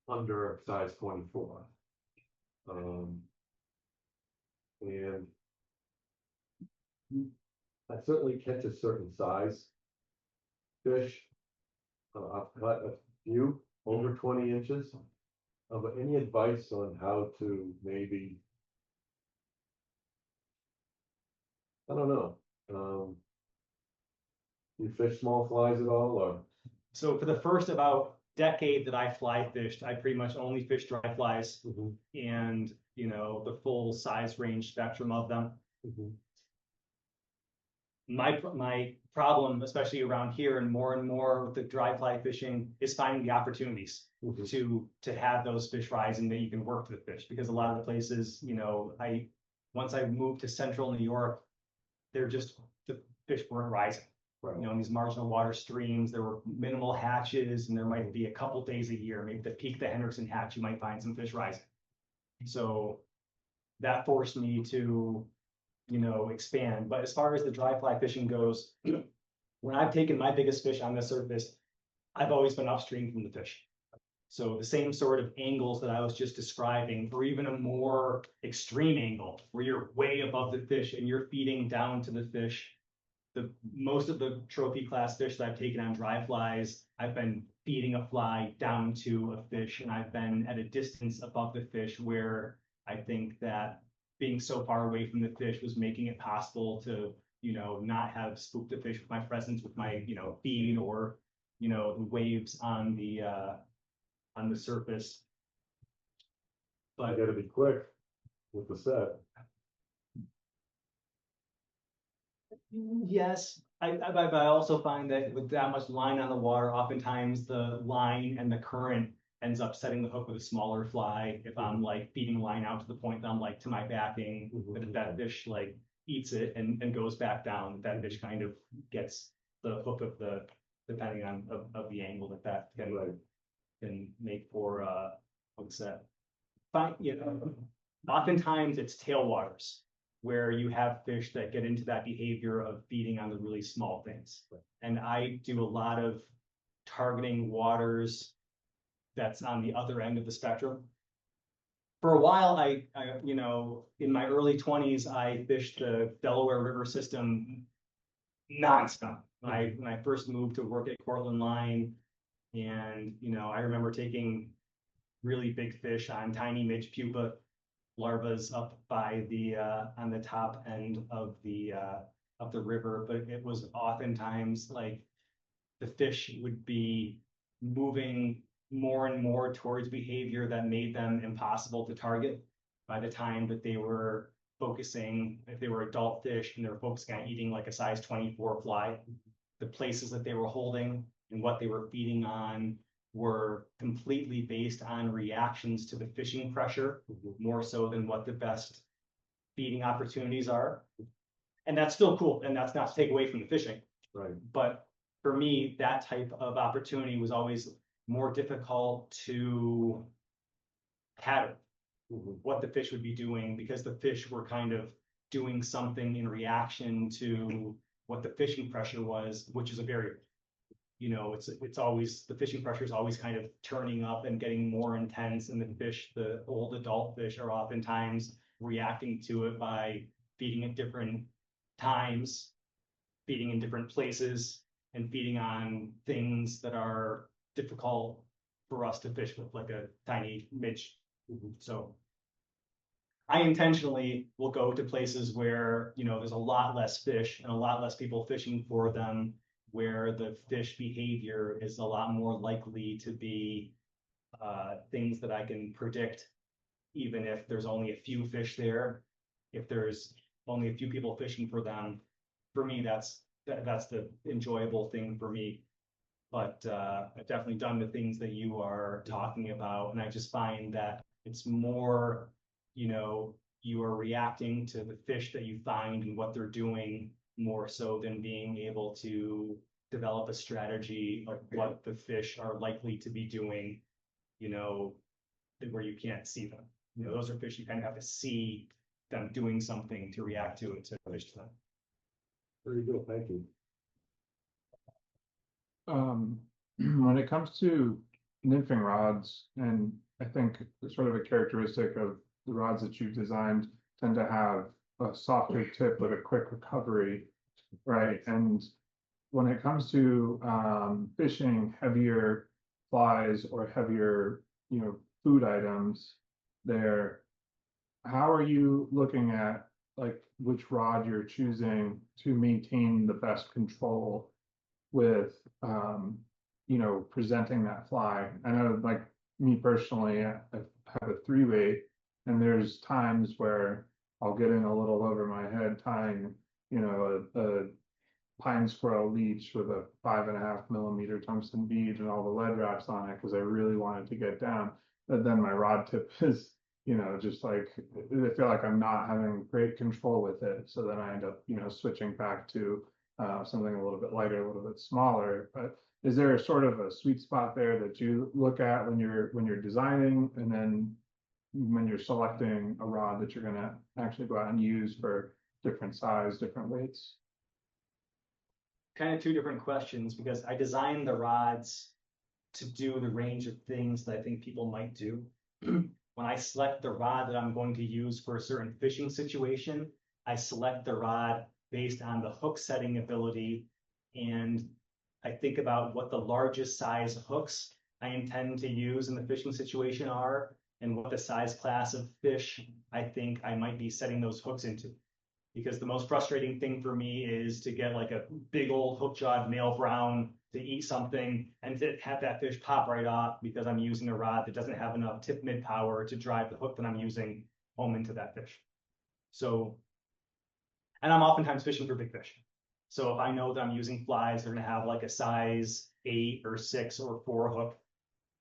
under size 24. And I certainly catch a certain size fish. I've caught a few over 20 inches, But any advice on how to maybe, I don't know, you fish small flies at all, or? So for the first about decade that I fly fished, I pretty much only fished dry flies and, you know, the full size range spectrum of them. My problem, especially around here and more with the dry fly fishing, is finding the opportunities to have those fish rise and that you can work the fish, because a lot of the places, you know, once I moved to central New York, the fish weren't rising. You know, in these marginal water streams, there were minimal hatches, and there might be a couple days a year, maybe the peak the Hendrickson hatch, you might find some fish rising. So that forced me to, you know, expand. But as far as the dry fly fishing goes, when I've taken my biggest fish on the surface, I've always been upstream from the fish. So the same sort of angles that I was just describing, or even a more extreme angle where you're way above the fish and you're feeding down to the fish. Most of the trophy class fish that I've taken on dry flies, I've been feeding a fly down to a fish, and I've been at a distance above the fish where I think that being so far away from the fish was making it possible to, you know, not have spooked the fish with my presence, with my, you know, feed, or, you know, the waves on the surface. You But gotta be quick with the set. yes, I also find that with that much line on the water, oftentimes the line and the current ends up setting the hook with a smaller fly. If I'm like feeding the line out to the point that I'm like to my backing, but if that fish like eats it and goes back down, that fish kind of gets the hook of the, depending on of the angle that can make for what's that? Fine, you know, oftentimes it's tailwaters where you have fish that get into that behavior of feeding on the really small things. And I do a lot of targeting waters that's on the other end of the spectrum. For a while, I you know, in my early 20s, I fished the Delaware River system nonstop. When I first moved to work at Cortland Line, and, you know, I remember taking really big fish on tiny midge pupa larvas up by the on the top end of the river, but it was oftentimes like the fish would be moving more and more towards behavior that made them impossible to target by the time that they were focusing. If they were adult fish and they were focusing on eating like a size 24 fly, the places that they were holding and what they were feeding on were completely based on reactions to the fishing pressure, more so than what the best feeding opportunities are. And that's still cool, and that's not to take away from the fishing. Right. But for me, that type of opportunity was always more difficult to pattern what the fish would be doing, because the fish were kind of doing something in reaction to what the fishing pressure was, which is a variable. You know, it's always, the fishing pressure is always kind of turning up and getting more intense, and the old adult fish are oftentimes reacting to it by feeding at different times, feeding in different places, and feeding on things that are difficult for us to fish with, like a tiny midge. So I intentionally will go to places where, you know, there's a lot less fish and a lot less people fishing for them, where the fish behavior is a lot more likely to be things that I can predict, even if there's only a few fish there. If there's only a few people fishing for them, for me, that's the enjoyable thing for me. But I've definitely done the things that you are talking about, and I just find that it's more, you know, you are reacting to the fish that you find and what they're doing, more so than being able to develop a strategy of what the fish are likely to be doing, you know, where you can't see them. You know, those are fish you kind of have to see them doing something to react to it, to fish to them. Very good, thank you. When it comes to nymphing rods, and I think sort of a characteristic of the rods that you've designed tend to have a softer tip with a quick recovery, right? And when it comes to fishing heavier flies or heavier, you know, food items there, how are you looking at like which rod you're choosing to maintain the best control with, presenting that fly? I know, like me personally, I have a 3-weight, and there's times where I'll get in a little over my head tying, a pine squirrel leech with a 5.5 millimeter tungsten bead and all the lead wraps on it because I really wanted to get down. But then my rod tip is, just like I feel like I'm not having great control with it. So then I end up, switching back to something a little bit lighter, a little bit smaller. But is there a sort of a sweet spot there that you look at when you're designing, and then when you're selecting a rod that you're going to actually go out and use for different size, different weights? Kind of two different questions, because I designed the rods to do the range of things that I think people might do. When I select the rod that I'm going to use for a certain fishing situation, I select the rod based on the hook setting ability, and I think about what the largest size hooks I intend to use in the fishing situation are, and what the size class of fish I think I might be setting those hooks into. Because the most frustrating thing for me is to get like a big old hook-jawed male brown to eat something and to have that fish pop right off because I'm using a rod that doesn't have enough tip mid power to drive the hook that I'm using home into that fish. So, and I'm oftentimes fishing for big fish. So if I know that I'm using flies, they're gonna have like a size 8 or 6 or 4 hook,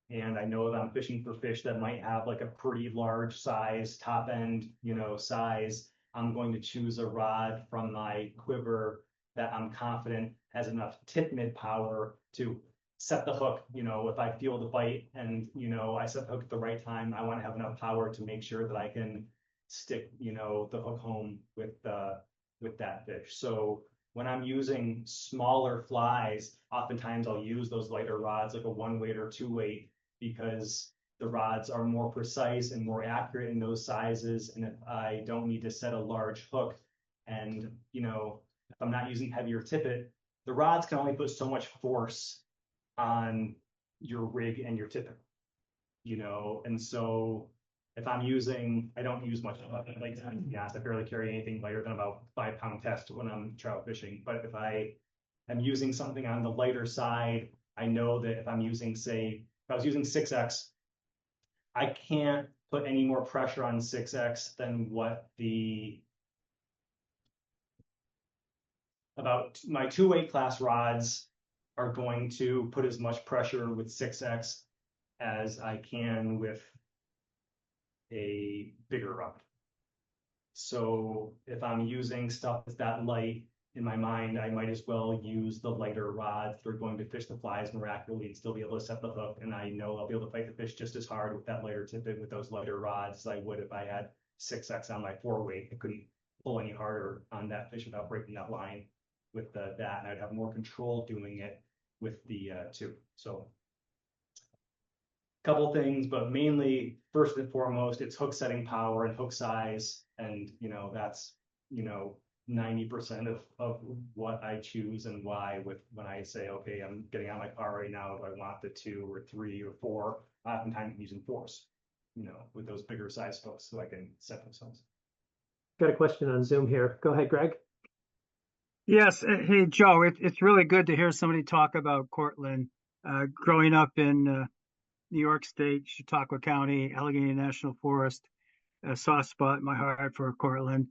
and I know that I'm fishing for fish that might have like a pretty large size, top end, size, I'm going to choose a rod from my quiver that I'm confident has enough tip mid power to set the hook. If I feel the bite and, I set the hook at the right time, I want to have enough power to make sure that I can stick, the hook home with that fish. So when I'm using smaller flies, oftentimes I'll use those lighter rods, like a 1-weight or 2-weight, because the rods are more precise and more accurate in those sizes. And if I don't need to set a large hook, and if I'm not using heavier tippet, the rods can only put so much force on your rig and your tippet, and so if I'm using, I don't use much like gas. I barely carry anything lighter than about 5-pound test when I'm trout fishing. But if I am using something on the lighter side, I know that if I'm using, say, if I was using 6X, I can't put any more pressure on 6X than what about my 2-weight class rods are going to put as much pressure with 6X as I can with a bigger rod. So if I'm using stuff that's that light, in my mind, I might as well use the lighter rods. They're going to fish the flies more accurately and still be able to set the hook. And I know I'll be able to fight the fish just as hard with that lighter tippet with those lighter rods as I would if I had 6X on my 4-weight. I couldn't pull any harder on that fish without breaking that line with that, and I'd have more control doing it with the 2. So couple things, but mainly first and foremost, it's hook setting power and hook size. And, that's, 90% of what I choose and why when I say, okay, I'm getting out of my car right now, do I want the 2 or 3 or 4? Oftentimes I'm using 4s, with those bigger size hooks so I can set themselves. Got a question on Zoom here. Go ahead, Greg. Yes. Hey, Joe, it's really good to hear somebody talk about Cortland. Growing up in New York State, Chautauqua County, Allegheny National Forest, a soft spot in my heart for Cortland.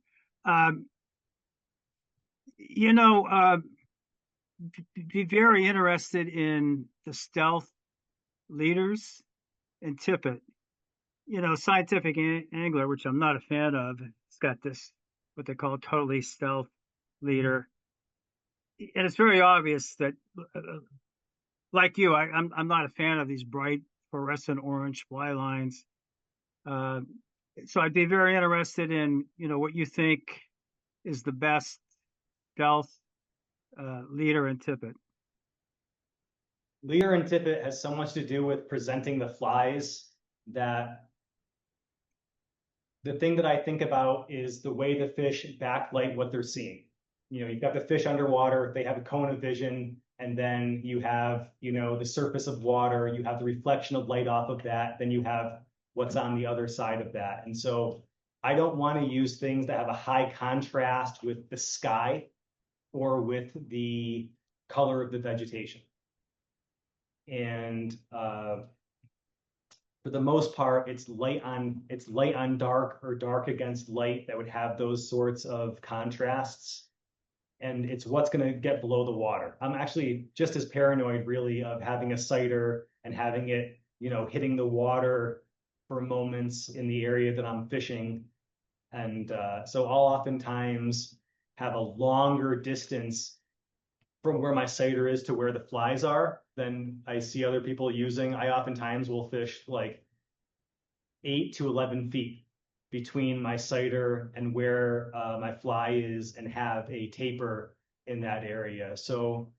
Be very interested in the stealth leaders and tippet. Scientific angler, which I'm not a fan of, it's got this, what they call totally stealth leader. And it's very obvious that, like you, I'm not a fan of these bright fluorescent orange fly lines. So I'd be very interested in, what you think is the best stealth leader and tippet. Leader and tippet has so much to do with presenting the flies that the thing that I think about is the way the fish backlight what they're seeing. You've got the fish underwater, they have a cone of vision, and then you have, the surface of water, you have the reflection of light off of that, then you have what's on the other side of that. And so I don't want to use things that have a high contrast with the sky or with the color of the vegetation. And for the most part, it's light on dark or dark against light that would have those sorts of contrasts. And it's what's going to get below the water. I'm actually just as paranoid really of having a sighter and having it, you know, hitting the water for moments in the area that I'm fishing. And so I'll oftentimes have a longer distance from where my sighter is to where the flies are than I see other people using. I oftentimes will fish like 8 to 11 feet between my sighter and where my fly is, and have a taper in that area. So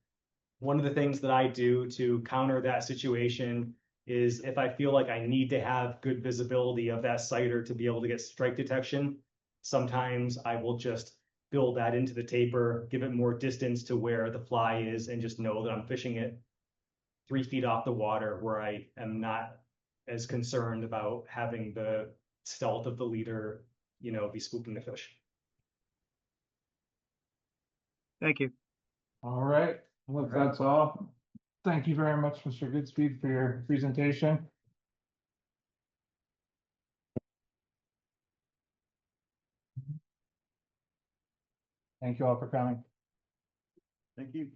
one of the things that I do to counter that situation is if I feel like I need to have good visibility of that sighter to be able to get strike detection, sometimes I will just build that into the taper, give it more distance to where the fly is, and just know that I'm fishing it 3 feet off the water where I am not as concerned about having the stealth of the leader, you know, be spooking the fish. Thank you. All right, well, if that's all. Thank you very much, Mr. Goodspeed, for your presentation. Thank you all for coming. Thank you.